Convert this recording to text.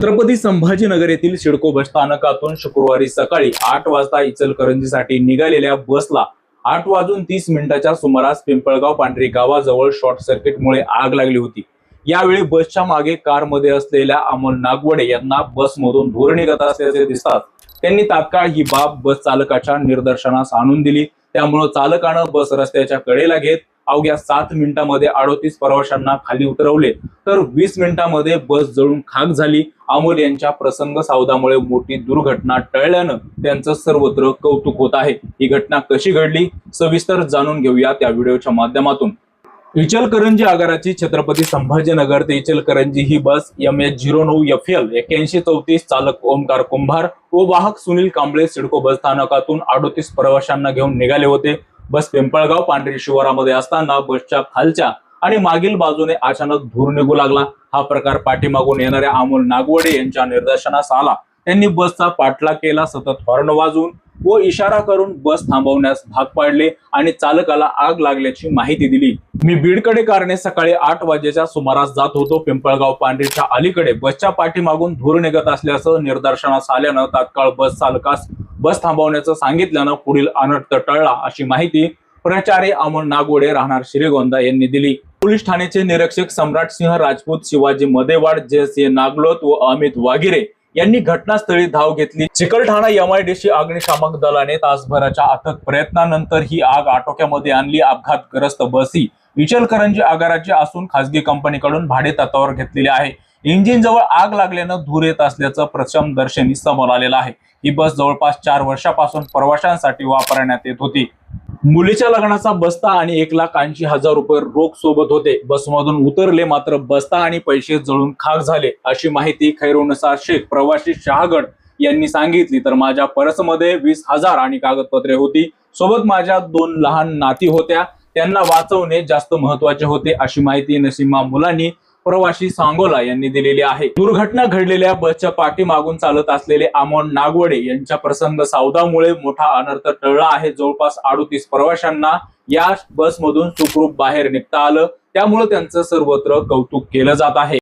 छत्रपती संभाजीनगर येथील सिडको बस स्थानकातून शुक्रवारी सकाळी 8 वाजता इचलकरंजीसाठी निघालेल्या बसला 8:30 सुमारास पिंपळगाव पांढरी गावाजवळ शॉर्ट सर्किटमुळे आग लागली होती। यावेळी बसच्या मागे कारमध्ये असलेल्या अमोल नागवडे यांना बसमधून धूर निघत असल्याचे दिसतात त्यांनी तात्काळ ही बाब बस चालकाच्या निदर्शनास आणून दिली। त्यामुळे चालकाने बस रस्त्याच्या कडेला घेत अवघ्या 7 मिनिटांमध्ये 38 प्रवाशांना खाली उतरवले तर 20 मिनिटांमध्ये बस जळून खाक झाली। अमोल यांच्या प्रसंग सावधामुळे मोठी दुर्घटना टळल्यानं त्यांचं सर्वत्र कौतुक होत आहे। ही घटना कशी घडली सविस्तर जाणून घेऊया त्या व्हिडिओच्या माध्यमातून। इचलकरंजी आगाराची छत्रपती संभाजीनगर ते इचलकरंजी ही बस MH09FL 8134 चालक ओमकार कुंभार व वाहक सुनील कांबळे सिडको बस स्थानकातून 38 प्रवाशांना घेऊन निघाले होते। बस पिंपळगाव पांढरी शिवारामध्ये असताना बसच्या खालच्या आणि मागील बाजूने अचानक धूर निघू लागला। हा प्रकार पाठीमागून येणाऱ्या अमोल नागवडे यांच्या निदर्शनास आला। त्यांनी बसचा पाठलाग केला, सतत हॉर्न वाजवून व इशारा करून बस थांबवण्यास भाग पाडले आणि चालकाला आग लागल्याची माहिती दिली। मी बीडकडे कारने सकाळी 8 वाजेच्या सुमारास जात होतो। पिंपळगाव पांढरीच्या अलीकडे बसच्या पाठीमागून धूर निघत असल्याचं निदर्शनास आल्यानं तात्काळ बस चालकास बस थांबवण्याचं सांगितल्यानं पुढील अनर्थ टळला अशी माहिती प्राचार्य अमोल नागवडे राहणार श्रीगोंदा यांनी दिली। पोलीस ठाण्याचे निरीक्षक सम्राट सिंह राजपूत, शिवाजी मदेवाड, JC नागलोत व अमित वागिरे यांनी घटनास्थळी धाव घेतली। चिकलठाणा MIDC अग्निशामक दलाने तासभराच्या अथक प्रयत्नानंतर ही आग आटोक्यामध्ये आणली। अपघातग्रस्त बस ही इचलकरंजी आगाराची असून खासगी कंपनीकडून भाडे तत्वावर घेतलेली आहे। इंजिन जवळ आग लागल्यानं धूर येत असल्याचं प्रथमदर्शनी समोर आलेलं आहे। ही बस जवळपास 4 वर्षापासून प्रवाशांसाठी वापरण्यात येत होती। मुलीच्या लग्नाचा बस्ता आणि 1,80,000 रुपये रोख सोबत होते। बसमधून उतरले मात्र बस्ता आणि पैसे जळून खाक झाले अशी माहिती खैरुनिसा शेख प्रवासी शहागड यांनी सांगितली। तर माझ्या पर्समध्ये 20,000 आणि कागदपत्रे होती। सोबत माझ्या 2 लहान नाती होत्या, त्यांना वाचवणे जास्त महत्त्वाचे होते अशी माहिती नसीमा मुलांनी प्रवासी सांगोला यांनी दिलेली आहे। दुर्घटना घडलेल्या बसच्या पाठीमागून चालत असलेले अमोल नागवडे यांच्या प्रसंग सावधामुळे मोठा अनर्थ टळला आहे। जवळपास 38 प्रवाशांना या बसमधून सुखरूप बाहेर निघता आलं, त्यामुळे त्यांचं सर्वत्र कौतुक केलं जात आहे।